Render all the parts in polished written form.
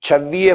26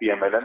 PMLN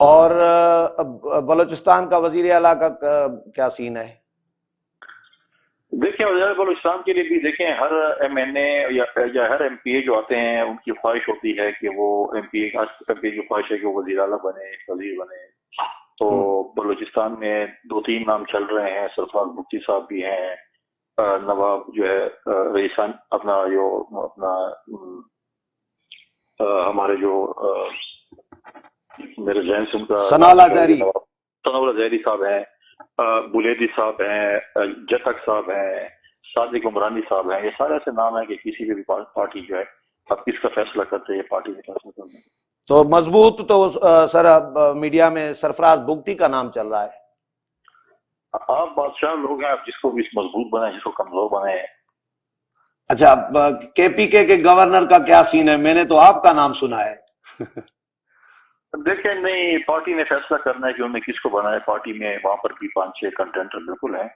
اور بلوچستان کا وزیر اعلیٰ کا کیا سین ہے؟ دیکھیں وزیر بلوچستان کے لیے بھی دیکھیں ہر ایم این اے یا ہر ایم پی اے جو آتے ہیں ان کی خواہش ہوتی ہے کہ وہ ایم پی اے کی خواہش ہے کہ وہ وزیر اعلیٰ بنے، وزیر بنے. تو بلوچستان میں 2-3 نام چل رہے ہیں. سرفراز بگٹی صاحب بھی ہیں، نواب جو ہے رئیسان اپنا ہمارے جو میرے ذہن سے ان کا ثناء اللہ زہری صاحب ہیں، بلیدی صاحب ہیں، جتک صاحب ہیں، صادق عمرانی صاحب ہیں. یہ سارے ایسے نام ہیں کہ کسی بھی پارٹی جو ہے اب کس کا فیصلہ کرتے ہیں، پارٹی کا فیصلہ کرتے ہیں. تو مضبوط تو سر اب میڈیا میں سرفراز بگٹی کا نام چل رہا ہے. آپ بادشاہ لوگ ہیں، آپ جس کو بھی مضبوط بنائیں، جس کو کمزور بنائیں. اچھا، کے پی کے گورنر کا کیا سین ہے؟ میں نے تو آپ کا نام سنا ہے. دیکھیں نہیں، پارٹی نے فیصلہ کرنا ہے کہ انہوں نے کس کو بنایا. پارٹی میں وہاں پر بھی 5-6 کنٹینڈر بالکل ہیں،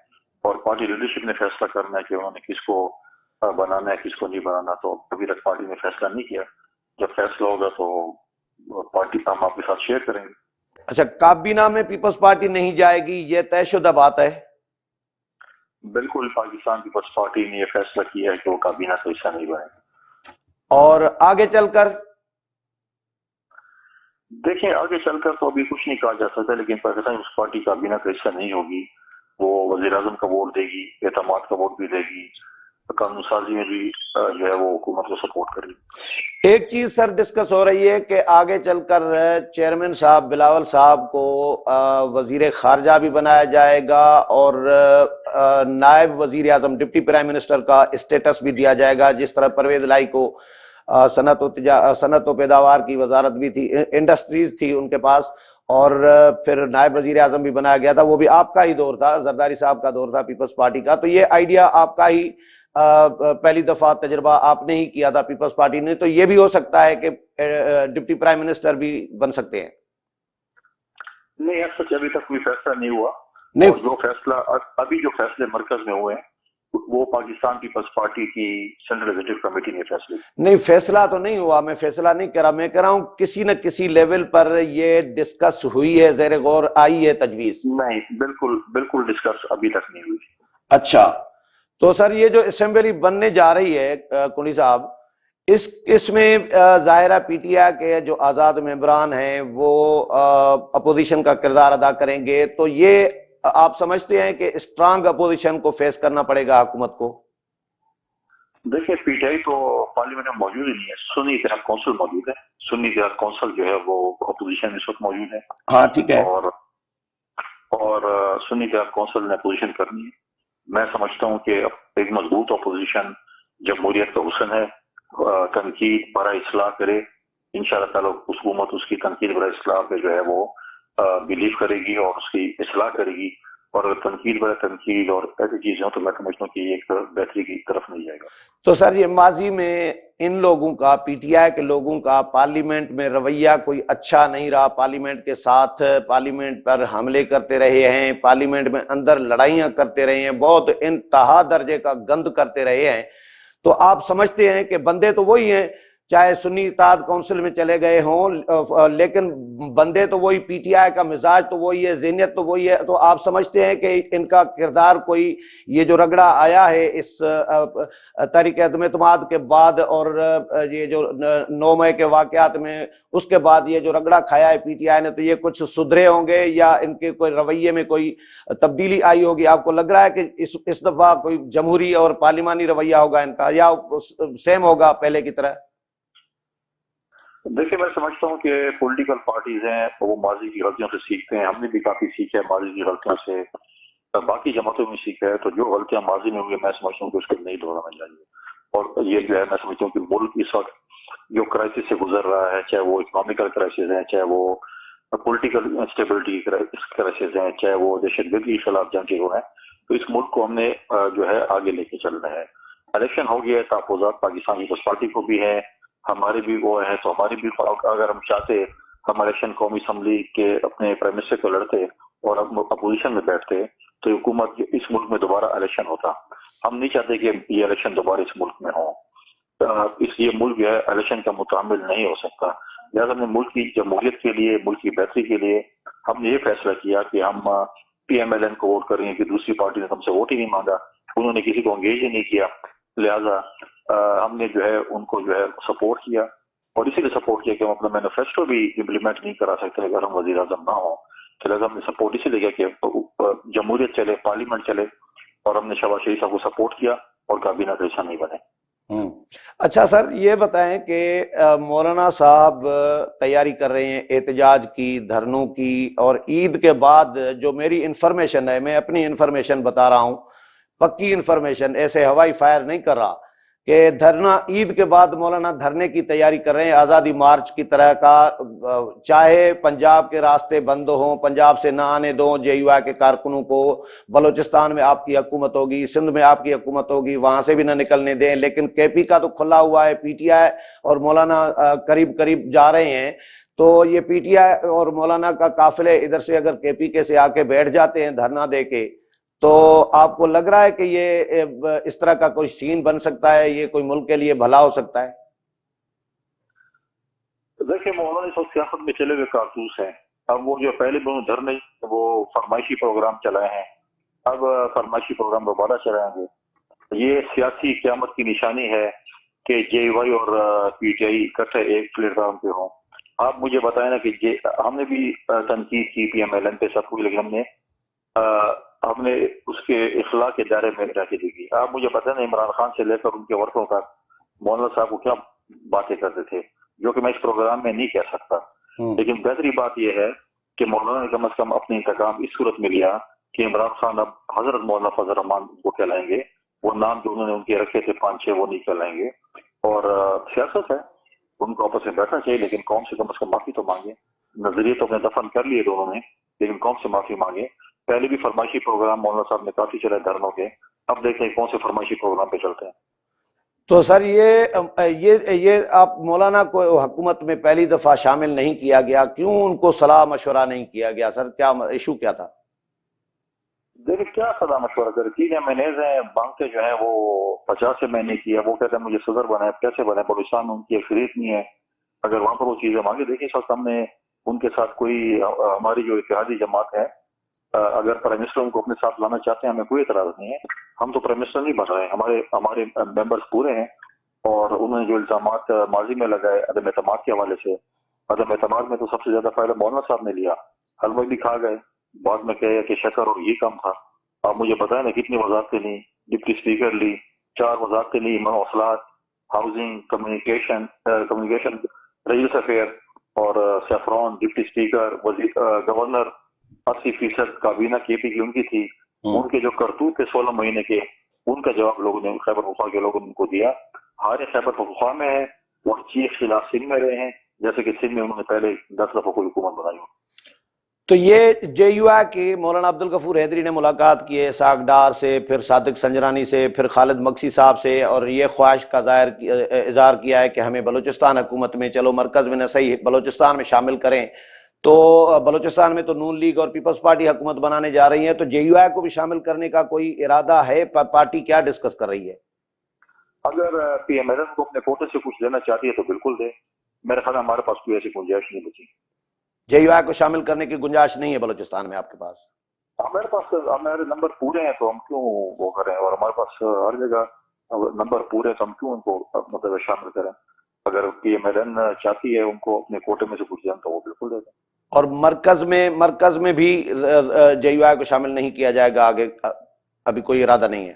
اور پارٹی لیڈرشپ نے فیصلہ کرنا ہے کہ انہوں نے کس کو بنانا ہے، کس کو نہیں بنانا. تو ابھی تک پارٹی نے فیصلہ نہیں کیا. جب فیصلہ ہوگا تو پارٹی کا ہم آپ کے ساتھ شیئر کریں گے. اچھا، کابینہ میں پیپلز پارٹی نہیں جائے گی، یہ طے شدہ بات ہے؟ بالکل، پاکستان پیپلز پارٹی نے یہ فیصلہ کیا ہے کہ وہ کابینہ کا حصہ نہیں بنے. اور آگے چل کر دیکھیں آگے چل کر تو ابھی کچھ نہیں کہا جا سکتا، لیکن پاکستان پیپلز پارٹی کابینہ کا حصہ نہیں ہوگی. وہ وزیر اعظم کا ووٹ دے گی، اعتماد کا ووٹ بھی دے گی، قانون سازی میں بھی جو ہے وہ حکومت کو سپورٹ کرے گی. ایک چیز سر ڈسکس ہو رہی ہے کہ آگے چل کر چیئرمین صاحب بلاول صاحب کو وزیر خارجہ بھی بنایا جائے گا، اور نائب وزیر اعظم ڈپٹی پرائم منسٹر کا اسٹیٹس بھی دیا جائے گا، جس طرح پرویز الہی کو صنعت و پیداوار کی وزارت بھی تھی، انڈسٹریز تھی ان کے پاس، اور پھر نائب وزیر اعظم بھی بنایا گیا تھا. وہ بھی آپ کا ہی دور تھا، زرداری صاحب کا دور تھا پیپلز پارٹی کا. تو یہ آئیڈیا آپ کا ہی پہلی دفعہ تجربہ آپ نے ہی کیا تھا پیپلز پارٹی نے. تو یہ بھی ہو سکتا ہے کہ ڈپٹی پرائم منسٹر بھی بن سکتے ہیں. نہیں، اب تک ابھی تک کوئی فیصلہ نہیں ہوا. نہیں، اور جو فیصلہ ابھی جو فیصلے مرکز میں ہوئے ہیں وہ پاکستان پیپلز پارٹی کی سینٹرل ایگزیکٹو کمیٹی نے فیصلے. نہیں، فیصلہ تو نہیں ہوا، میں فیصلہ نہیں کر رہا، میں کہہ رہا ہوں کسی نہ کسی لیول پر یہ ڈسکس ہوئی ہے، زیر غور آئی ہے تجویز؟ نہیں، بالکل ڈسکس ابھی تک نہیں ہوئی. اچھا، تو سر یہ جو اسمبلی بننے جا رہی ہے کنڈی صاحب، اس میں ظاہرہ پی ٹی آئی کے جو آزاد ممبران ہیں وہ اپوزیشن کا کردار ادا کریں گے. تو یہ آپ سمجھتے ہیں کہ اسٹرانگ اپوزیشن کو فیس کرنا پڑے گا حکومت کو؟ دیکھیں پی ٹی آئی تو پارلیمنٹ میں موجود ہی نہیں ہے. سنی اتحاد کونسل موجود ہے. سنی اتحاد کونسل جو ہے وہ اپوزیشن میں اس وقت موجود ہے. ہاں ٹھیک ہے. اور سنی اتحاد کونسل نے اپوزیشن کرنی ہے. میں سمجھتا ہوں کہ ایک مضبوط اپوزیشن جمہوریت کا حسن ہے. تنقید برائے اصلاح کرے، انشاءاللہ تعالی حکومت اس کی تنقید برائے اصلاح پہ جو ہے وہ بلیو کرے گی اور اس کی اصلاح کرے گی. اور اگر تنقید برائے تنقید اور ایسی چیزیں ہوں تو میں سمجھتا ہوں کہ یہ ایک بہتری کی طرف نہیں جائے گا. تو سر یہ ماضی میں ان لوگوں کا، پی ٹی آئی کے لوگوں کا پارلیمنٹ میں رویہ کوئی اچھا نہیں رہا، پارلیمنٹ کے ساتھ پارلیمنٹ پر حملے کرتے رہے ہیں، پارلیمنٹ میں اندر لڑائیاں کرتے رہے ہیں، بہت انتہا درجے کا گند کرتے رہے ہیں. تو آپ سمجھتے ہیں کہ بندے تو وہی ہیں، چاہے سنی اتحاد کونسل میں چلے گئے ہوں، لیکن بندے تو وہی، پی ٹی آئی کا مزاج تو وہی ہے، ذہنیت تو وہی ہے. تو آپ سمجھتے ہیں کہ ان کا کردار کوئی، یہ جو رگڑا آیا ہے اس تحریک عدم اعتماد کے بعد اور یہ جو 9 مئی کے واقعات میں اس کے بعد یہ جو رگڑا کھایا ہے پی ٹی آئی نے، تو یہ کچھ سدھرے ہوں گے یا ان کے کوئی رویے میں کوئی تبدیلی آئی ہوگی؟ آپ کو لگ رہا ہے کہ اس دفعہ کوئی جمہوری اور پارلیمانی رویہ ہوگا ان کا، یا سیم ہوگا پہلے کی طرح؟ دیکھیں میں سمجھتا ہوں کہ پولیٹیکل پارٹیز ہیں وہ ماضی کی غلطیوں سے سیکھتے ہیں. ہم نے بھی کافی سیکھا ہے ماضی کی غلطیوں سے، باقی جماعتوں میں سیکھا ہے. تو جو غلطیاں ماضی میں ہوئی میں سمجھتا ہوں کہ اس کو نہیں دہرانا چاہیے. اور یہ جو ہے میں سمجھتا ہوں کہ ملک اس وقت جو کرائسس سے گزر رہا ہے، چاہے وہ اکنامیکل کرائسس ہیں، چاہے وہ پولیٹیکل انسٹیبلٹی کرائسس ہیں، چاہے وہ دہشت گردی کے خلاف جنگ جو ہے، تو اس ملک کو ہم نے جو ہے آگے لے کے چلنا ہے. الیکشن ہو گیا ہے، تحفظات پاکستان پیپلز پارٹی کو بھی ہے، ہمارے بھی وہ ہیں. تو ہمارے بھی اگر ہم چاہتے ہم الیکشن قومی اسمبلی کے اپنے پرائم منسٹر کو لڑتے اور اپوزیشن میں بیٹھتے تو حکومت اس ملک میں دوبارہ الیکشن ہوتا. ہم نہیں چاہتے کہ یہ الیکشن دوبارہ اس ملک میں ہو. اس لیے ملک جو ہے الیکشن کا متحمل نہیں ہو سکتا. لہٰذا ہم نے ملک کی جمہوریت کے لیے، ملک کی بہتری کے لیے ہم نے یہ فیصلہ کیا کہ ہم پی ایم ایل این کو ووٹ کریں گے، کہ دوسری پارٹی نے ہم سے ووٹ ہی نہیں مانگا، انہوں نے کسی کو انگیج ہی نہیں کیا، لہٰذا ہم نے جو ہے ان کو جو ہے سپورٹ کیا، اور اسی لیے سپورٹ کیا کہ ہم اپنا مینیفیسٹو بھی امپلیمنٹ نہیں کرا سکتے اگر ہم وزیر اعظم نہ ہوں، تو لہٰذا ہم نے سپورٹ اسی لیے کیا کہ جمہوریت چلے، پارلیمنٹ چلے، اور ہم نے شہباز شریف صاحب کو سپورٹ کیا اور کابینہ کا حصہ نہیں بنے۔ اچھا سر، یہ بتائیں کہ مولانا صاحب تیاری کر رہے ہیں احتجاج کی، دھرنوں کی، اور عید کے بعد جو میری انفارمیشن ہے، میں اپنی انفارمیشن بتا رہا ہوں، پکی انفارمیشن، ایسے ہوائی فائر نہیں کر رہا، کہ دھرنا عید کے بعد مولانا دھرنے کی تیاری کر رہے ہیں آزادی مارچ کی طرح کا، چاہے پنجاب کے راستے بند ہوں، پنجاب سے نہ آنے دوں جے یو آئی کے کارکنوں کو، بلوچستان میں آپ کی حکومت ہوگی، سندھ میں آپ کی حکومت ہوگی، وہاں سے بھی نہ نکلنے دیں، لیکن کے پی کا تو کھلا ہوا ہے، پی ٹی آئی اور مولانا قریب قریب جا رہے ہیں، تو یہ پی ٹی آئی اور مولانا کا قافلے ادھر سے اگر کے پی کے سے آ کے بیٹھ جاتے ہیں دھرنا دے کے، تو آپ کو لگ رہا ہے کہ یہ اس طرح کا کوئی سین بن سکتا ہے، یہ کوئی ملک کے لیے بھلا ہو سکتا ہے؟ دیکھیں، مولانا اس وقت سیاست میں چلے ہوئے کارتوس ہیں، اب وہ جو پہلے بھی انہوں دھرنے وہ فرمائشی پروگرام چلائے ہیں، اب فرمائشی پروگرام دوبارہ چلائیں گے، یہ سیاسی قیامت کی نشانی ہے کہ جے یو آئی اور پی ٹی آئی اکٹھے ایک پلیٹ فارم پہ ہوں۔ آپ مجھے بتائیں نا کہ ہم نے بھی تنقید کی پی ایم ایل این پہ سب کچھ، لیکن ہم نے اس کے اخلاق کے دائرے میں رہ کے دیکھی۔ آپ مجھے بتائیں نا عمران خان سے لے کر ان کے ورکروں تک مولانا صاحب کو کیا باتیں کرتے تھے، جو کہ میں اس پروگرام میں نہیں کہہ سکتا، لیکن بہتری بات یہ ہے کہ مولانا نے کم از کم اپنے انتقام اس صورت میں لیا کہ عمران خان اب حضرت مولانا فضل الرحمان کو کہلائیں گے، وہ نام جو انہوں نے ان کے رکھے تھے 5-6 وہ نہیں کہلائیں گے، اور سیاست ہے، ان کو آپس میں بیٹھنا چاہیے، لیکن قوم سے کم از کم معافی تو مانگے۔ نظریے تو اپنے دفن کر لیے دونوں نے، لیکن قوم سے معافی مانگے۔ پہلے بھی فرمائشی پروگرام مولانا صاحب نے کافی چلے دھرنوں کے، اب دیکھیں کون سے فرمائشی پروگرام پہ چلتے ہیں۔ تو سر یہ آپ مولانا کو حکومت میں پہلی دفعہ شامل نہیں کیا گیا، کیوں ان کو صلاح مشورہ نہیں کیا گیا سر؟ کیا ایشو کیا تھا؟ دیکھیں کیا صلاح مشورہ کرے، 3 MNAs ہیں، بانکیں جو ہیں وہ 50 سے میں نے کیا، وہ کہتے ہیں مجھے صدر بنائے، کیسے بنائے؟ بلوچستان میں ان کی اکثریت نہیں ہے، اگر وہاں پر وہ چیزیں مانگے۔ دیکھیں اس وقت ہم نے ان کے ساتھ کوئی، ہماری جو اتحادی جماعت ہے، اگر پرائم منسٹر ان کو اپنے ساتھ لانا چاہتے ہیں ہمیں کوئی اعتراض نہیں ہے، ہم تو پرائم منسٹر نہیں بن رہے ہیں، ہمارے ممبرس پورے ہیں، اور انہوں نے جو الزامات ماضی میں لگائے عدم اعتماد کے حوالے سے، عدم اعتماد میں تو سب سے زیادہ فائدہ مولانا صاحب نے لیا، حلوہ بھی کھا گئے، بعد میں کہے کہ شکر اور یہ کم تھا۔ آپ مجھے بتائیں نا کتنی وزارتیں لی، ڈپٹی اسپیکر لی، 4 وزارتیں لی، مواصلات، ہاؤسنگ، کمیونیکیشن، ریجنل افیئر، اور سیفران، ڈپٹی اسپیکر، گورنر، 80% کابینہ کے پی کی ان کی تھی، ان کے جو کرتوت تھے 16 مہینے کے، ان کا جواب لوگوں نے، خیبر پختونخوا کے لوگوں نے ان کو دیا۔ ہارے خیبر پختونخوا میں ہے اور چیخ خلاف سندھ میں رہے ہیں، جیسے کہ سندھ میں انہوں نے پہلے 10 دفعہ کوئی حکومت بنائی ہو۔ تو یہ جے یو آئی کی مولانا عبدالغفور حیدری نے ملاقات کی ہے اسحاق ڈار سے، پھر صادق سنجرانی سے، پھر خالد مکسی صاحب سے، اور یہ خواہش کا اظہار کیا ہے کہ ہمیں بلوچستان حکومت میں، چلو مرکز میں نہ صحیح بلوچستان میں شامل کریں، تو بلوچستان میں تو نون لیگ اور پیپلز پارٹی حکومت بنانے جا رہی ہے، تو جے یو آئی کو بھی شامل کرنے کا کوئی ارادہ ہے؟ پارٹی کیا ڈسکس کر رہی ہے؟ اگر پی ایم ایل این کو اپنے کوٹے سے کچھ لینا چاہتی ہے تو بالکل دے، میرے خیال میں ہمارے پاس کوئی ایسی گنجائش نہیں بچی۔ جے یو آئی کو شامل کرنے کی گنجائش نہیں ہے بلوچستان میں آپ کے پاس؟ ہمارے پاس، ہمارے نمبر پورے ہیں تو ہم کیوں وہ کریں، اور ہمارے پاس ہر جگہ نمبر پورے ہیں تو ہم کیوں ان کو مطلب شامل کریں؟ اگر پی ایم ایل این چاہتی ہے ان کو اپنے کوٹے میں سے کچھ دیں تو وہ بالکل دے دیں۔ اور مرکز میں بھی جے یو آئی کو شامل نہیں کیا جائے گا آگے؟ ابھی کوئی ارادہ نہیں ہے؟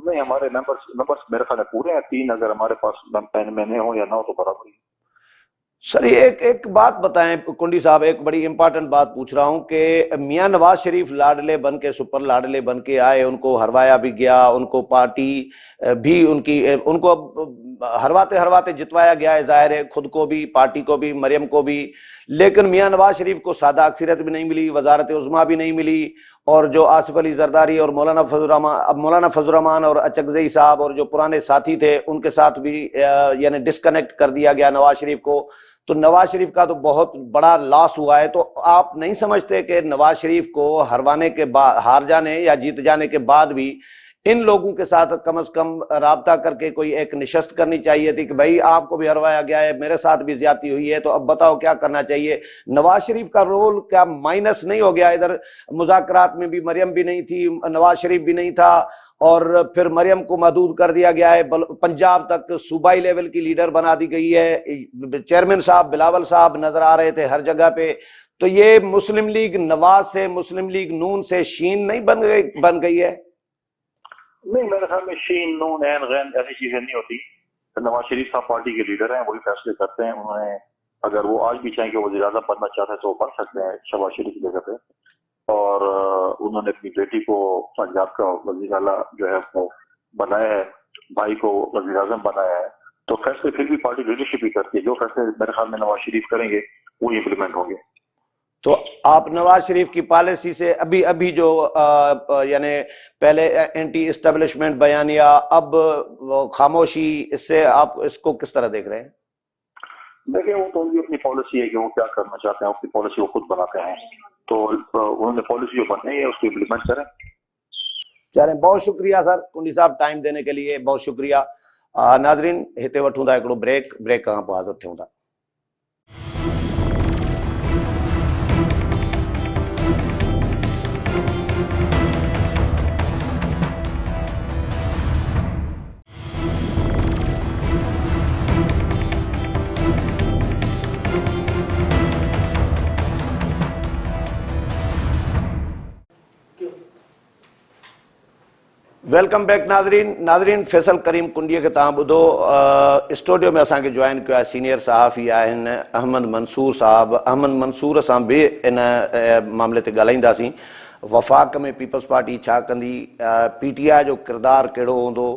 نہیں، ہمارے نمبرز میرے خیال میں پورے ہیں، 3 اگر ہمارے پاس میں ہوں یا نہ ہو تو برابر ہی۔ سر ایک بات بتائیں کنڈی صاحب، ایک بڑی امپارٹنٹ بات پوچھ رہا ہوں کہ میاں نواز شریف لاڈلے بن کے، سپر لاڈلے بن کے آئے، ان کو ہروایا بھی گیا، ان کو پارٹی بھی ان کو ہرواتے جتوایا گیا ہے، ظاہر ہے، خود کو بھی، پارٹی کو بھی، مریم کو بھی، لیکن میاں نواز شریف کو سادہ اکثریت بھی نہیں ملی، وزارت عظمیٰ بھی نہیں ملی، اور جو آصف علی زرداری اور مولانا فضل الرحمان اور اچکزئی صاحب اور جو پرانے ساتھی تھے ان کے ساتھ بھی یعنی ڈسکنیکٹ کر دیا گیا نواز شریف کو، تو نواز شریف کا تو بہت بڑا لاس ہوا ہے۔ تو آپ نہیں سمجھتے کہ نواز شریف کو ہروانے کے بعد، ہار جانے یا جیت جانے کے بعد بھی ان لوگوں کے ساتھ کم از کم رابطہ کر کے کوئی ایک نشست کرنی چاہیے تھی کہ بھائی آپ کو بھی ہروایا گیا ہے، میرے ساتھ بھی زیادتی ہوئی ہے، تو اب بتاؤ کیا کرنا چاہیے۔ نواز شریف کا رول کیا مائنس نہیں ہو گیا؟ ادھر مذاکرات میں بھی مریم بھی نہیں تھی، نواز شریف بھی نہیں تھا، اور پھر مریم کو محدود کر دیا گیا ہے، پنجاب تک صوبائی لیول کی لیڈر بنا دی گئی ہے، چیئرمین صاحب بلاول صاحب نظر آ رہے تھے ہر جگہ پہ۔ تو یہ مسلم لیگ نواز سے، مسلم لیگ نون سے شین نہیں بن گئی ہے؟ نہیں، میرے خیال میں شین نون این غین ایسی چیزیں نہیں ہوتی۔ نواز شریف صاحب پارٹی کے لیڈر ہیں، وہی فیصلے کرتے ہیں۔ انہیں اگر وہ آج بھی چاہیں کہ وزیر اعظم بننا چاہتے ہیں تو وہ بن سکتے ہیں شہباز شریف کی جگہ پہ، اور انہوں نے اپنی بیٹی کو پنجاب کا وزیر اعلیٰ جو ہے وہ بنایا ہے، بھائی کو وزیر اعظم بنایا ہے، تو فیصلے پھر بھی پارٹی لیڈرشپ ہی کرتی ہے۔ جو فیصلے میرے خیال میں نواز شریف کریں گے وہ امپلیمنٹ ہوں گے۔ تو آپ نواز شریف کی پالیسی سے ابھی جو یعنی پہلے اینٹی اسٹیبلشمنٹ بیانیہ، اب خاموشی، اس سے آپ اس کو کس طرح دیکھ رہے ہیں؟ دیکھیں، وہ تو ان کی اپنی پالیسی ہے کہ وہ کیا کرنا چاہتے ہیں، اپنی پالیسی وہ خود بناتے ہیں، تو انہوں نے پالیسی جو بنائی ہے اس کو امپلیمنٹ کریں۔ چلیں، بہت شکریہ سر کنڈی صاحب ٹائم دینے کے لیے، بہت شکریہ۔ ناظرین ہتے وٹھوں دا ہکڑو بریک کہاں پہ حاضر تھوں دا۔ ویلکم بیک ناظرین فیصل کریم کنڈیہ کے تاں بدو اسٹوڈیو میں اساں کے جوائن کیا سینئر صحافی آہن احمد منصور صاحب۔ احمد منصور اساں بھی ان معاملے تے ڳالھائیندا سی، وفاق میں پیپلز پارٹی چھا کندی، پی ٹی آئی جو کردار کہڑو ہوندو،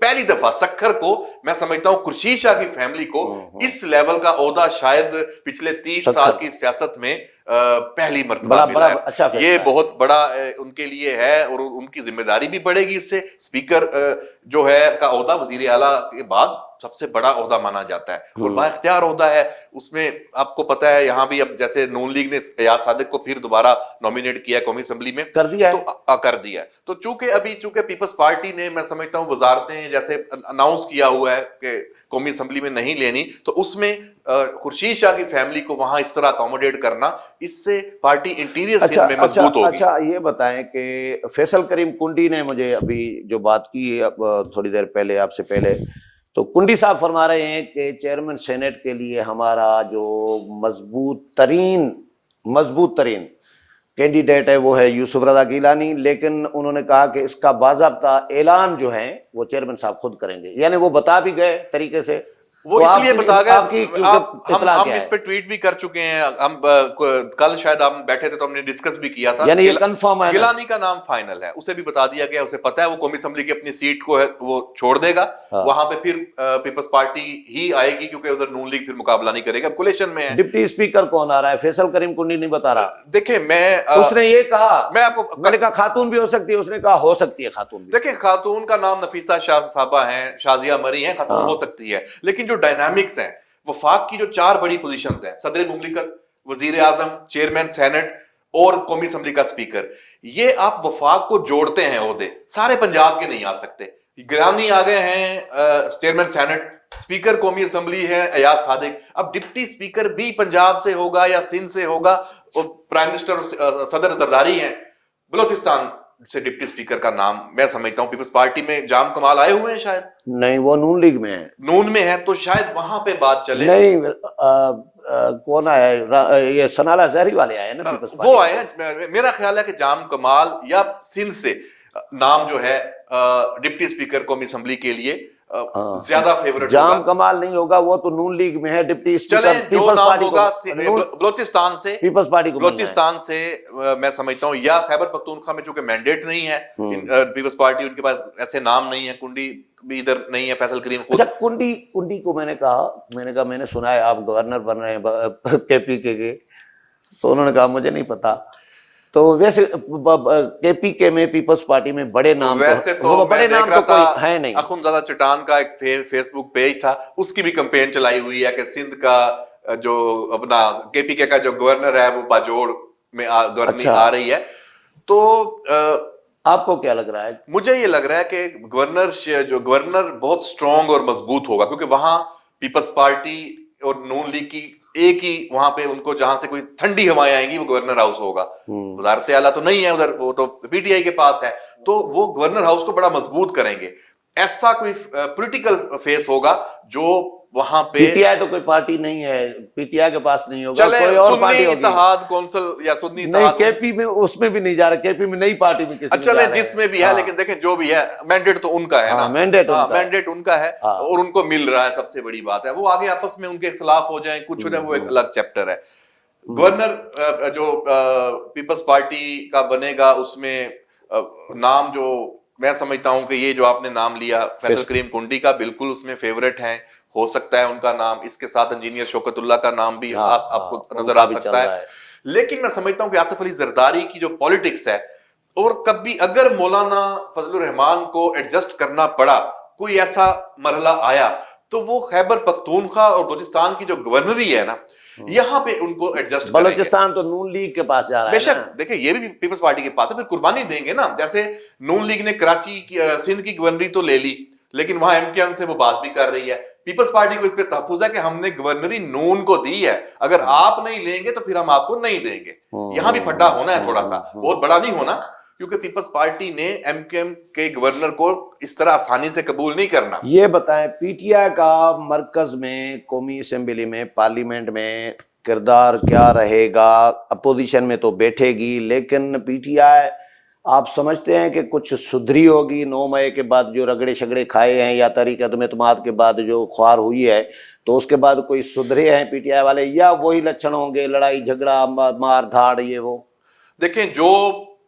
پہلی دفعہ سکھر کو میں سمجھتا ہوں خورشید شاہ کی فیملی کو اس لیول کا عہدہ شاید پچھلے 30 سال کی سیاست میں پہلی مرتبہ ملا ہے. یہ بہت بڑا ان کے لیے ہے اور ان کی ذمہ داری بھی بڑھے گی اس سے. اسپیکر جو ہے کا عہدہ وزیر اعلیٰ کے بعد سب سے بڑا عہدہ مانا جاتا ہے اور با اختیار عہدہ ہے. اس میں آپ کو پتا ہے یہاں بھی اب جیسے نون لیگ نے ایاز صادق کو پھر دوبارہ نومینیٹ کیا قومی اسمبلی میں کر دیا. تو چونکہ پیپلز پارٹی نے میں سمجھتا ہوں وزارتیں جیسے اناؤنس کیا ہوا ہے کہ قومی اسمبلی میں نہیں لینی, تو اس میں خورشید شاہ کی فیملی کو وہاں اس طرح اکوموڈیٹ کرنا, اس سے پارٹی انٹیریئر سندھ میں مضبوط ہوگی. اچھا یہ بتائیں کہ فیصل کریم کنڈی نے مجھے ابھی جو بات کی تھوڑی دیر پہلے آپ سے پہلے, تو کنڈی صاحب فرما رہے ہیں کہ چیئرمین سینیٹ کے لیے ہمارا جو مضبوط ترین کینڈیڈیٹ ہے وہ ہے یوسف رضا گیلانی, لیکن انہوں نے کہا کہ اس کا باضابطہ اعلان جو ہے وہ چیئرمین صاحب خود کریں گے. یعنی وہ بتا بھی گئے طریقے سے, وہ اس لیے بتا گئے, ہم اس پہ ٹویٹ بھی کر چکے ہیں, ہم کل شاید ہم بیٹھے تھے تو ہم نے ڈسکس بھی کیا تھا. یعنی یہ کنفرم ہے, گیلانی کا نام فائنل ہے, اسے بھی بتا دیا گیا, اسے پتا ہے وہ قومی اسمبلی کی اپنی سیٹ کو ہے وہ چھوڑ دے گا, وہاں پہ پھر پیپلز پارٹی ہی آئے گی کیونکہ ادھر نون لیگ پھر مقابلہ نہیں کرے گا, کولیشن میں ہے. ڈپٹی اسپیکر کون آ رہا ہے؟ فیصل کریم کنڈی نہیں بتا رہا. دیکھیں اس نے یہ کہا, میں آپ کو میں نے کہا خاتون بھی ہو سکتی ہے, اس نے کہا ہو سکتی ہے خاتون بھی. دیکھیں خاتون کا نام نفیسہ شاہ صاحبہ ہیں, شازیہ مری ہیں, خاتون ہو سکتی ہے, لیکن جو ڈائنامکس ہیں وفاق کی جو 4 بڑی پوزیشنز ہیں, صدر مملکت, وزیر اعظم, چیئرمین سینٹ اور قومی اسمبلی کا اسپیکر, یہ آپ وفاق کو جوڑتے ہیں عہدے, سارے پنجاب کے نہیں آ سکتے. گیلانی آ گئے ہیں چیئرمین سینٹ, اسپیکر قومی اسمبلی ہے ایاز صادق, اب ڈپٹی اسپیکر بھی پنجاب سے ہوگا یا سندھ سے ہوگا, اور پرائم منسٹر صدر زرداری ہیں. بلوچستان سے ڈپٹی اسپیکر کا نام میں سمجھتا ہوں پیپلز پارٹی میں جام کمال آئے ہوئے ہیں, شاید نہیں وہ نون لیگ میں ہے, تو شاید وہاں پہ بات چلے. نہیں کون آیا, یہ سنالا زہری والے آئے نا, وہ آئے ہیں. میرا خیال ہے کہ جام کمال یا سندھ سے نام جو ہے ڈپٹی اسپیکر قومی اسمبلی کے لیے زیادہ فیورٹ. جام کمال نہیں ہوگا, وہ تو نون لیگ میں ہے ڈپٹی اسپیکر. جو نام ہوگا بلوچستان سے, پیپلز پارٹی کو, بلوچستان سے میں سمجھتا ہوں, یا خیبر پختونخوا میں چونکہ مینڈیٹ نہیں ہے پیپلز پارٹی, ان کے پاس ایسے نام نہیں ہے. کنڈی بھی ادھر نہیں ہے, فیصل کریم خود. اچھا کنڈی کو میں نے کہا میں نے سنا ہے آپ گورنر بن رہے ہیں کے پی کے, تو انہوں نے کہا مجھے نہیں پتا. تو ویسے کے پی کے میں پیپلز پارٹی میں بڑے نام, ویسے تو بڑے نام تو کوئی ہے نہیں. اخنزادہ چٹان کا ایک فیس بک پیج تھا, اس کی بھی کمپین چلائی ہوئی ہے کہ سندھ کا جو اپنا کے پی کے کا جو گورنر ہے وہ باجوڑ میں گورنر آ رہی ہے. تو آپ کو کیا لگ رہا ہے؟ مجھے یہ لگ رہا ہے کہ گورنر بہت اسٹرانگ اور مضبوط ہوگا, کیونکہ وہاں پیپلز پارٹی اور نون لیگ کی ایک ہی وہاں پہ ان کو جہاں سے کوئی ٹھنڈی ہوائیں آئیں گی وہ گورنر ہاؤس ہوگا. وزارت اعلیٰ تو نہیں ہے ادھر, وہ تو پی ٹی آئی کے پاس ہے, تو وہ گورنر ہاؤس کو بڑا مضبوط کریں گے. ایسا کوئی پولیٹیکل فیس ہوگا جو وہاں پہ, پی ٹی آئی تو کوئی پارٹی نہیں ہے, پی ٹی آئی کے پاس نہیں ہوگا, چلے سنی اتحاد کونسل یا سنی اتحاد, نہیں کے پی میں اس میں بھی نہیں جا رہا, کے پی میں نئی پارٹی میں کسی, چلے جس میں بھی ہے, لیکن دیکھیں جو بھی ہے مینڈیٹ تو ان کا ہے نا, مینڈیٹ ان کا ہے اور ان کو مل رہا ہے, سب سے بڑی بات ہے. وہ آگے آپس میں ان کے اختلاف ہو جائیں کچھ ہو جائے, وہ ایک الگ چیپٹر ہے. گورنر جو پیپلز پارٹی کا بنے گا, اس میں نام جو میں سمجھتا ہوں کہ یہ جو آپ نے نام لیا فیصل کریم کنڈی کا, بالکل اس میں فیورٹ ہیں, ہو سکتا ہے ان کا نام, اس کے ساتھ انجینئر شوکت اللہ کا نام بھی آپ کو نظر آ سکتا ہے. لیکن میں سمجھتا ہوں کہ آصف علی زرداری کی جو پالیٹکس ہے, اور کبھی اگر مولانا فضل الرحمان کو ایڈجسٹ کرنا پڑا, کوئی ایسا مرحلہ آیا, تو وہ خیبر پختونخوا اور بلوچستان کی جو گورنری ہے نا, یہاں پہ ان کو ایڈجسٹ کریں گے. بلوچستان تو نون لیگ کے پاس جا رہا ہے, بے شک دیکھیں یہ بھی پیپلز پارٹی کے پاس ہے, پھر قربانی دیں گے نا. جیسے نون لیگ نے کراچی سندھ کی گورنری تو لے لی, لیکن وہاں ایم کیو ایم سے وہ بات بھی کر رہی ہے. پیپلز پارٹی کو اس پہ تحفظ ہے کہ ہم نے گورنری نون کو دی ہے, اگر آپ نہیں لیں گے تو پھر ہم آپ کو نہیں دیں گے. یہاں بھی پھڈا ہونا ہے تھوڑا سا, بہت بڑا نہیں ہونا, کیونکہ پیپلز پارٹی نے ایم کیو ایم کے گورنر کو اس طرح آسانی سے قبول نہیں کرنا. یہ بتائیں پی ٹی آئی کا مرکز میں, قومی اسمبلی میں, پارلیمنٹ میں کردار کیا رہے گا؟ اپوزیشن میں تو بیٹھے گی, لیکن پی ٹی آئی آپ سمجھتے ہیں کہ کچھ سدھری ہوگی 9 مئی کے بعد جو رگڑے شگڑے کھائے ہیں, یا تحریک عدم اعتماد کے بعد جو خوار ہوئی ہے, تو اس کے بعد کوئی سدھرے ہیں پی ٹی آئی والے, یا وہی لچھن ہوں گے, لڑائی جھگڑا مار دھاڑ یہ وہ؟ دیکھیں جو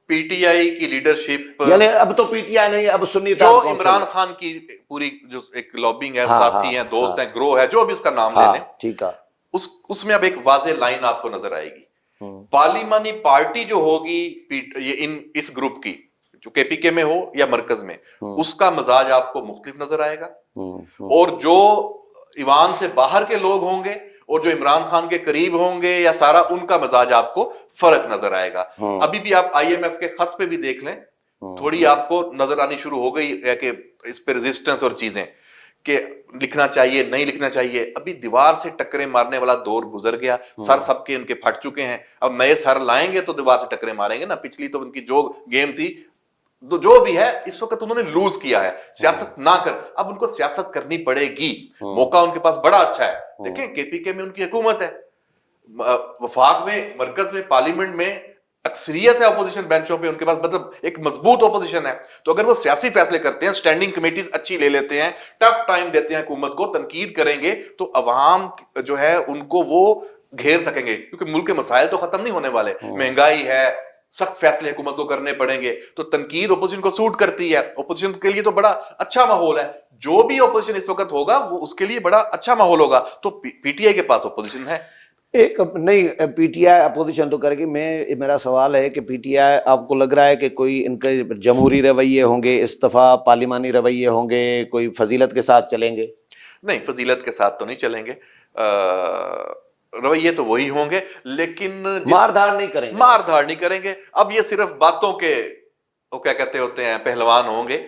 پی ٹی آئی کی لیڈرشپ، یعنی اب تو پی ٹی آئی نہیں، اب سنی جو عمران خان کی پوری جو ایک لابنگ ہے، ساتھی ہیں، دوست ہیں، گروہ ہے، جو بھی اس کا نام لے لیں، ٹھیک ہے، اس میں اب ایک واضح لائن آپ کو نظر آئے گی. پارلیمانی پارٹی جو ہوگی اس گروپ کی، جو کے پی کے میں ہو یا مرکز میں، اس کا مزاج آپ کو مختلف نظر آئے گا. اور جو ایوان سے باہر کے لوگ ہوں گے اور جو عمران خان کے قریب ہوں گے یا سارا، ان کا مزاج آپ کو فرق نظر آئے گا. ابھی بھی آپ آئی ایم ایف کے خط پہ بھی دیکھ لیں، تھوڑی آپ کو نظر آنی شروع ہو گئی ہے کہ اس پہ ریزسٹنس اور چیزیں کہ لکھنا چاہیے نہیں لکھنا چاہیے. ابھی دیوار سے ٹکرے مارنے والا دور گزر گیا، سر سب کے ان کے پھٹ چکے ہیں. اب نئے سر لائیں گے تو دیوار سے ٹکرے ماریں گے نا. پچھلی تو ان کی جو گیم تھی، جو بھی ہے اس وقت انہوں نے لوز کیا ہے. سیاست نہ کر، اب ان کو سیاست کرنی پڑے گی. موقع ان کے پاس بڑا اچھا ہے. دیکھیں کے پی کے میں ان کی حکومت ہے، وفاق میں، مرکز میں، پارلیمنٹ میں اکثریت ہے اپوزیشن بینچوں پہ ان کے پاس، مطلب ایک مضبوط اپوزیشن ہے. تو اگر وہ سیاسی فیصلے کرتے ہیں، سٹینڈنگ کمیٹیز اچھی لے لیتے ہیں، ٹف ٹائم دیتے ہیں حکومت کو، تنقید کریں گے، تو عوام جو ہے ان کو وہ گھیر سکیں گے. کیونکہ ملک کے مسائل تو ختم نہیں ہونے والے، مہنگائی ہے، سخت فیصلے حکومت کو کرنے پڑیں گے. تو تنقید اپوزیشن کو سوٹ کرتی ہے، اپوزیشن کے لیے تو بڑا اچھا ماحول ہے. جو بھی اپوزیشن اس وقت ہوگا وہ اس کے لیے بڑا اچھا ماحول ہوگا. تو پی ٹی آئی کے پاس اپوزیشن ہے. ایک نہیں، پی ٹی آئی اپوزیشن تو کرے گی. میرا سوال ہے کہ پی ٹی آئی آپ کو لگ رہا ہے کہ کوئی ان کے جمہوری رویے ہوں گے اس دفعہ، پارلیمانی رویے ہوں گے، کوئی فضیلت کے ساتھ چلیں گے؟ نہیں، فضیلت کے ساتھ تو نہیں چلیں گے، رویے تو وہی ہوں گے، لیکن مار دھاڑ نہیں کریں گے. مار دھاڑ نہیں کریں گے. اب یہ صرف باتوں کے وہ کیا کہتے ہوتے ہیں پہلوان ہوں گے.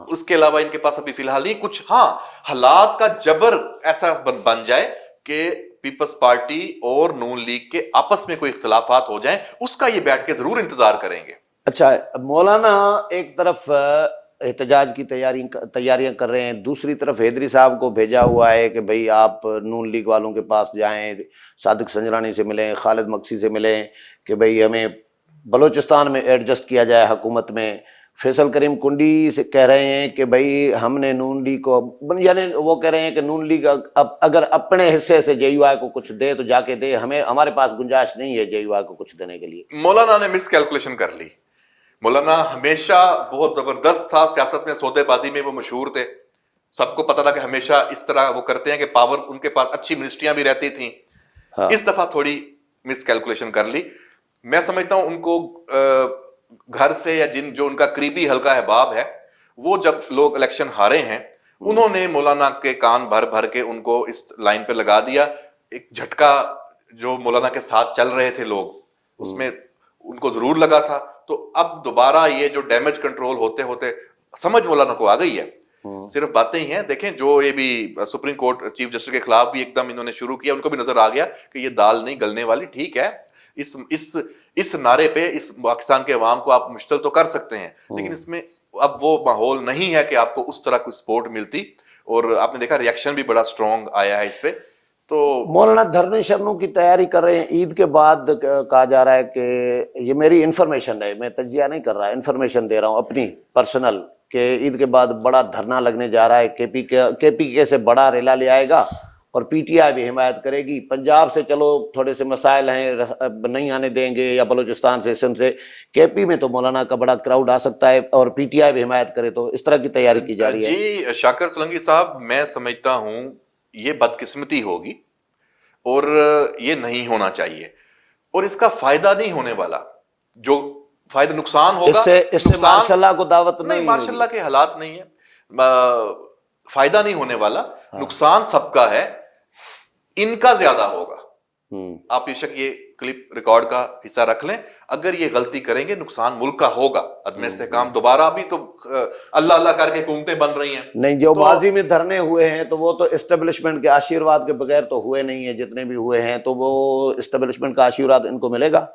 اس کے علاوہ ان کے پاس ابھی فی الحال نہیں کچھ. ہاں، حالات کا جبر ایسا بن جائے کہ پیپلز پارٹی اور نون لیگ کے آپس میں کوئی اختلافات ہو جائیں، اس کا یہ بیٹھ کے ضرور انتظار کریں گے. اچھا، مولانا ایک طرف احتجاج کی تیاریاں کر رہے ہیں، دوسری طرف حیدری صاحب کو بھیجا ہوا ہے کہ بھئی آپ نون لیگ والوں کے پاس جائیں، صادق سنجرانی سے ملیں، خالد مکسی سے ملیں کہ بھئی ہمیں بلوچستان میں ایڈجسٹ کیا جائے حکومت میں. فیصل کریم کنڈی سے کہہ رہے ہیں کہ بھئی ہم نے نون لیگ کو، یعنی وہ کہہ رہے ہیں کہ نون لیگ اگر اپنے حصے سے جے یو آئی کو کچھ دے تو جا کے دے، ہمارے پاس گنجائش نہیں ہے جے یو آئی کو کچھ دینے کے لیے. مولانا نے مس کیلکولیشن کر لی. مولانا ہمیشہ بہت زبردست تھا سیاست میں، سودے بازی میں وہ مشہور تھے. سب کو پتا تھا کہ ہمیشہ اس طرح وہ کرتے ہیں کہ پاور ان کے پاس، اچھی منسٹریاں بھی رہتی تھیں. اس دفعہ تھوڑی مس کیلکولیشن کر لی. میں سمجھتا ہوں ان کو گھر سے یا جو ان کا قریبی حلقہ احباب ہے، وہ جب لوگ الیکشن ہارے ہیں، انہوں نے مولانا کے کان بھر بھر کے ان کو اس لائن پہ لگا دیا. ایک جھٹکا جو مولانا کے ساتھ چل رہے تھے لوگ، اس میں ان کو ضرور لگا تھا. تو اب دوبارہ یہ جو ڈیمیج کنٹرول ہوتے ہوتے سمجھ مولانا کو آ گئی ہے. صرف باتیں ہی ہیں. دیکھیں جو یہ بھی سپریم کورٹ چیف جسٹس کے خلاف بھی ایک دم انہوں نے شروع کیا، ان کو بھی نظر آ گیا کہ یہ دال نہیں گلنے والی. ٹھیک ہے، اس نعرے پہ اس پاکستان کے عوام کو آپ مشتل تو کر سکتے ہیں، لیکن اس میں اب وہ ماحول نہیں ہے کہ آپ کو اس طرح کوئی سپورٹ ملتی. اور آپ نے دیکھا ریئیکشن بھی بڑا سٹرونگ آیا ہے اس پہ. تو مولانا دھرنے شرنوں کی تیاری کر رہے ہیں. عید کے بعد کہا جا رہا ہے کہ یہ میری انفارمیشن ہے، میں تجزیہ نہیں کر رہا، انفارمیشن دے رہا ہوں اپنی پرسنل، کہ عید کے بعد بڑا دھرنا لگنے جا رہا ہے. کے پی کے سے بڑا ریلا لے آئے گا اور پی ٹی آئی بھی حمایت کرے گی. پنجاب سے چلو تھوڑے سے مسائل ہیں، نہیں آنے دیں گے، یا بلوچستان سے، سندھ سے. کے پی میں تو مولانا کا بڑا کراؤڈ آ سکتا ہے اور پی ٹی آئی بھی حمایت کرے، تو اس طرح کی تیاری کی جا رہی ہے. جی شاکر سولنگی صاحب، میں سمجھتا ہوں یہ بدقسمتی ہوگی اور یہ نہیں ہونا چاہیے، اور اس کا فائدہ نہیں ہونے والا. جو فائدہ نقصان ہوگا، اس سے ماشاء اللہ کو دعوت نہیں، ماشاء اللہ کے حالات نہیں ہے، فائدہ نہیں ہونے والا. نقصان سب کا ہے، ان کا زیادہ ہوگا. آپ بے شک یہ کلپ ریکارڈ کا حصہ رکھ لیں. اگر یہ غلطی کریں گے نقصان ملک کا ہوگا. عدم استحکام دوبارہ بھی تو اللہ اللہ کر کے حکومتیں بن رہی ہیں. نہیں، جو ماضی میں دھرنے ہوئے ہیں تو وہ تو اسٹیبلشمنٹ کے آشیرواد کے بغیر تو ہوئے نہیں ہیں. جتنے بھی ہوئے ہیں تو وہ اسٹیبلشمنٹ کا آشیرواد ان کو ملے گا.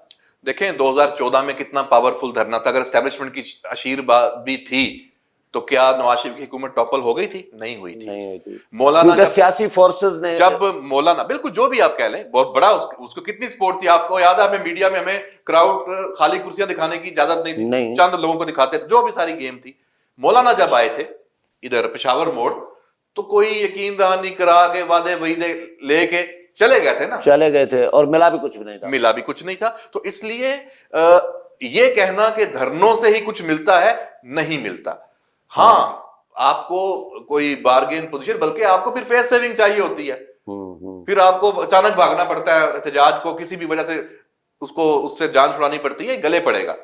دیکھیں 2014 میں کتنا پاورفل دھرنا تھا. اگر اسٹیبلشمنٹ کی آشیرواد بھی تھی تو کیا نواز شریف کی حکومت ٹاپل ہو گئی تھی؟ نہیں ہوئی تھی. مولانا سیاسی فورسز نے جب مولانا بالکل جو بھی آپ کہہ لیں بہت بڑا، اس کو کتنی سپورٹ تھی. آپ کو یاد ہے ہمیں میڈیا میں ہمیں کراؤڈ خالی کرسیاں دکھانے کی اجازت نہیں تھی، چند لوگوں کو دکھاتے تھے، جو بھی ساری گیم تھی. مولانا جب آئے تھے ادھر پشاور موڑ تو کوئی یقین دہانی کرا کے وعدے وعیدے لے کے چلے گئے تھے نا، چلے گئے تھے، اور ملا بھی کچھ نہیں تھا. ملا بھی کچھ نہیں تھا. تو اس لیے یہ کہنا کہ دھرنوں سے ہی کچھ ملتا ہے، نہیں ملتا. ہاں آپ کو کوئی بارگین پوزیشن، بلکہ آپ کو پھر فیس سیونگ چاہیے ہوتی ہے. پھر آپ کو اچانک بھاگنا پڑتا ہے احتجاج کو، کسی بھی وجہ سے اس سے جان چھڑانی پڑتی ہے، گلے پڑے گا،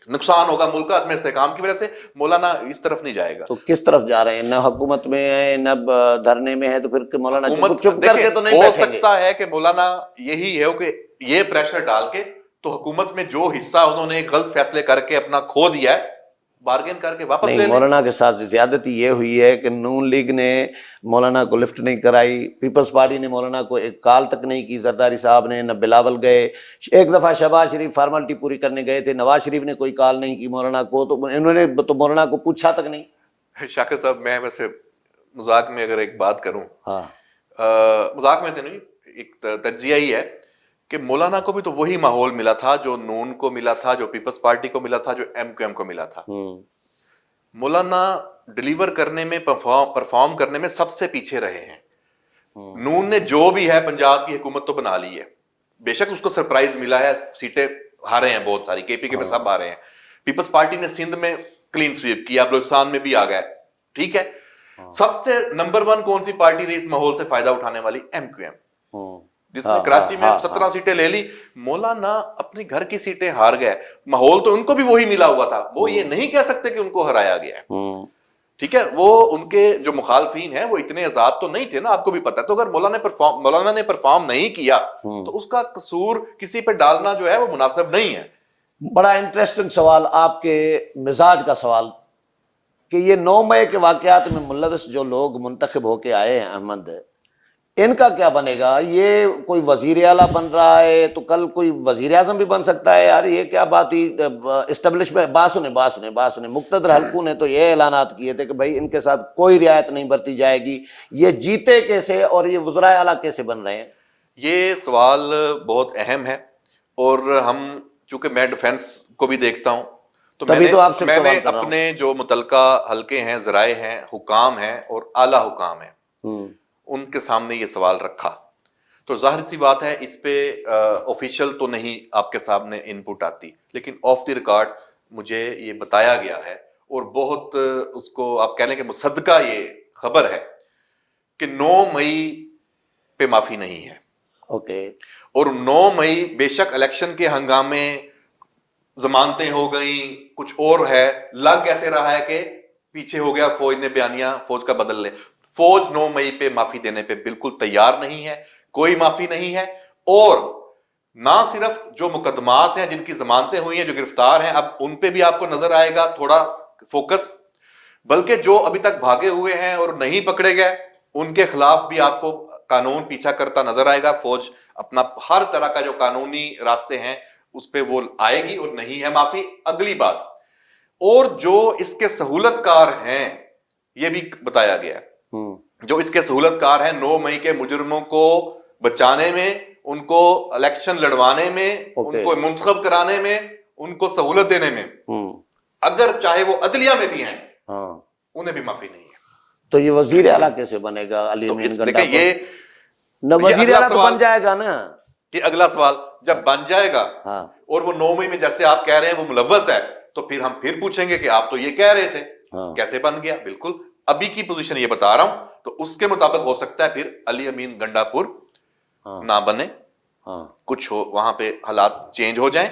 نقصان ہوگا ملک کا عدم استحکام کی وجہ سے. مولانا اس طرف نہیں جائے گا. تو کس طرف جا رہے ہیں؟ نہ حکومت میں ہے نہ دھرنے میں ہے، تو پھر مولانا حکومت چپ کر کے تو نہیں ہو بیٹھیں گے. سکتا ہے کہ مولانا یہی ہے کہ یہ پریشر ڈال کے تو حکومت میں جو حصہ انہوں نے غلط فیصلے کر کے اپنا کھو دیا ہے، بارگین کر کے واپس لے نہیں، لیں. مولانا کے ساتھ زیادتی یہ ہوئی ہے کہ نون لیگ نے مولانا کو لفٹ نہیں کرائی، پیپلز پارٹی نے مولانا کو ایک کال تک نہیں کی، زرداری صاحب نے، نہ بلاول گئے. ایک دفعہ شہباز شریف فارملٹی پوری کرنے گئے تھے، نواز شریف نے کوئی کال نہیں کی مولانا کو، تو انہوں نے تو مولانا کو پوچھا تک نہیں. شاکر صاحب، میں ویسے مذاق میں اگر ایک بات کروں، ہاں مذاق میں تو نہیں، ایک تجزیہ ہی ہے کہ مولانا کو بھی تو وہی ماحول ملا تھا جو نون کو ملا تھا، جو پیپلز پارٹی کو ملا تھا، جو ایم کیو ایم کو ملا تھا. مولانا ڈیلیور کرنے میں، پرفارم کرنے میں سب سے پیچھے رہے ہیں. نون نے جو بھی ہے پنجاب کی حکومت تو بنا لی ہے، بے شک اس کو سرپرائز ملا ہے، سیٹیں ہارے ہیں بہت ساری، کے پی کے میں سب آ رہے ہیں. پیپلز پارٹی نے سندھ میں کلین سویپ کیا، بلوچستان میں بھی آ گئے، ٹھیک ہے. سب سے نمبر 1 کون سی پارٹی رہی اس ماحول سے فائدہ اٹھانے والی؟ ایم کیو ایم، جس نے کراچی میں 17 سیٹیں لے لی. مولانا اپنے گھر کی سیٹیں ہار گئے، ماحول تو ان کو بھی وہی ملا ہوا تھا. وہ یہ نہیں کہہ سکتے کہ ان کو ہرایا گیا ہے، ٹھیک ہے. وہ ان کے جو مخالفین ہیں وہ اتنے آزاد تو نہیں تھے نا، آپ کو بھی پتا ہے. تو اگر مولانا نے پرفارم نہیں کیا تو اس کا قصور کسی پہ ڈالنا جو ہے وہ مناسب نہیں ہے. بڑا انٹرسٹنگ سوال، آپ کے مزاج کا سوال، کہ یہ 9 مئی کے واقعات میں ملوث جو لوگ منتخب ہو کے آئے ہیں احمد، ان کا کیا بنے گا؟ یہ کوئی وزیر اعلیٰ بن رہا ہے تو کل کوئی وزیر اعظم بھی بن سکتا ہے. یار یہ کیا بات ہی اسٹیبلشمنٹ. بات سنیں مقتدر حلقوں نے تو یہ اعلانات کیے تھے کہ بھائی ان کے ساتھ کوئی رعایت نہیں برتی جائے گی. یہ جیتے کیسے اور یہ وزراء اعلیٰ کیسے بن رہے ہیں؟ یہ سوال بہت اہم ہے، اور ہم چونکہ میں ڈیفنس کو بھی دیکھتا ہوں تو میں نے اپنے جو متعلقہ حلقے ہیں، ذرائع ہیں، حکام ہیں اور اعلیٰ حکام ہیں، ان کے سامنے یہ سوال رکھا. تو ظاہر سی بات ہے اس پہ آفیشیل تو نہیں آپ کے سامنے ان پٹ آتی، لیکن آف دی ریکارڈ مجھے یہ بتایا گیا ہے، اور بہت اس کو آپ کہہ لیں کہ مصدقہ یہ خبر ہے کہ 9 مئی پہ معافی نہیں ہے. اور 9 مئی بے شک الیکشن کے ہنگامے، ضمانتیں ہو گئیں، کچھ اور ہے، لگ ایسے رہا ہے کہ پیچھے ہو گیا، فوج نے بیانیہ فوج کا بدل لے. فوج 9 مئی پہ معافی دینے پہ بالکل تیار نہیں ہے، کوئی معافی نہیں ہے. اور نہ صرف جو مقدمات ہیں، جن کی ضمانتیں ہوئی ہیں، جو گرفتار ہیں، اب ان پہ بھی آپ کو نظر آئے گا تھوڑا فوکس، بلکہ جو ابھی تک بھاگے ہوئے ہیں اور نہیں پکڑے گئے ان کے خلاف بھی آپ کو قانون پیچھا کرتا نظر آئے گا. فوج اپنا ہر طرح کا جو قانونی راستے ہیں اس پہ وہ آئے گی، اور نہیں ہے معافی. اگلی بات، اور جو اس کے سہولت کار ہیں، یہ بھی بتایا گیا ہے، جو اس کے سہولت کار ہیں 9 مئی کے مجرموں کو بچانے میں، ان کو الیکشن لڑوانے میں، ان کو منتخب کرانے میں، ان کو سہولت دینے میں، اگر چاہے وہ عدلیہ میں بھی ہیں، انہیں بھی معافی نہیں ہے. تو یہ وزیر اعلیٰ کیسے بنے گا؟ علی امین گنڈا یہ وزیر اعلیٰ تو بن جائے گا نا. یہ اگلا سوال، جب بن جائے گا اور وہ 9 مئی میں جیسے آپ کہہ رہے ہیں وہ ملوث ہے، تو پھر ہم پھر پوچھیں گے کہ آپ تو یہ کہہ رہے تھے، کیسے بن گیا؟ بالکل ابھی کی پوزیشن یہ بتا رہا ہوں، تو اس کے مطابق ہو سکتا ہے پھر علی امین گنڈا پور نہ بنے، کچھ ہو وہاں پہ حالات چینج ہو جائیں.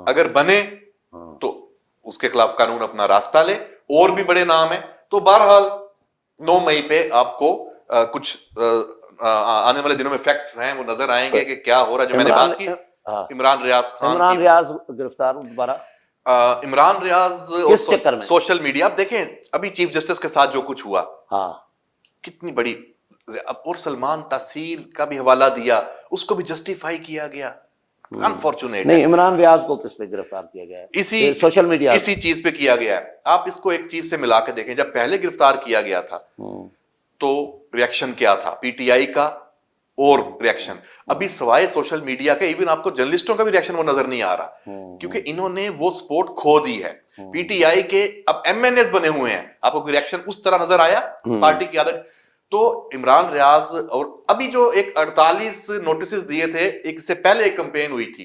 اگر بنے تو اس کے خلاف قانون اپنا راستہ لے. اور بھی بڑے نام ہیں. تو بہرحال 9 مئی پہ آپ کو کچھ آنے والے دنوں میں فیکٹ ہیں وہ نظر آئیں گے کہ کیا ہو رہا ہے. جو میں نے بات کی عمران ریاض خان، عمران ریاض گرفتار دوبارہ، عمران ریاض کس چکر میں؟ Social media. اب دیکھیں ابھی چیف جسٹس کے ساتھ جو کچھ ہوا، کتنی بڑی، اور سلمان تاثیر کا بھی حوالہ دیا، اس کو بھی جسٹیفائی کیا گیا. انفارچونیٹ نہیں، عمران ریاض کو کس پہ گرفتار کیا گیا ہے؟ اسی سوشل میڈیا، اسی چیز پہ کیا گیا ہے. آپ اس کو ایک چیز سے ملا کے دیکھیں، جب پہلے گرفتار کیا گیا تھا تو ریاکشن کیا تھا پی ٹی آئی کا، اور ریاکشن ابھی سوائے سوشل میڈیا کے ایون آپ کو جرنلسٹوں کا بھی ریاکشن وہ نظر نہیں آ رہا، کیونکہ انہوں نے وہ سپورٹ کھو دی ہے. پی ٹی آئی کے اب ایم این ایز بنے ہوئے ہیں، آپ کو ریاکشن اس طرح نظر آیا پارٹی کی عادت. تو عمران ریاض، اور ابھی جو ایک 48 نوٹسز دیے تھے، ایک سے پہلے ایک کمپین ہوئی تھی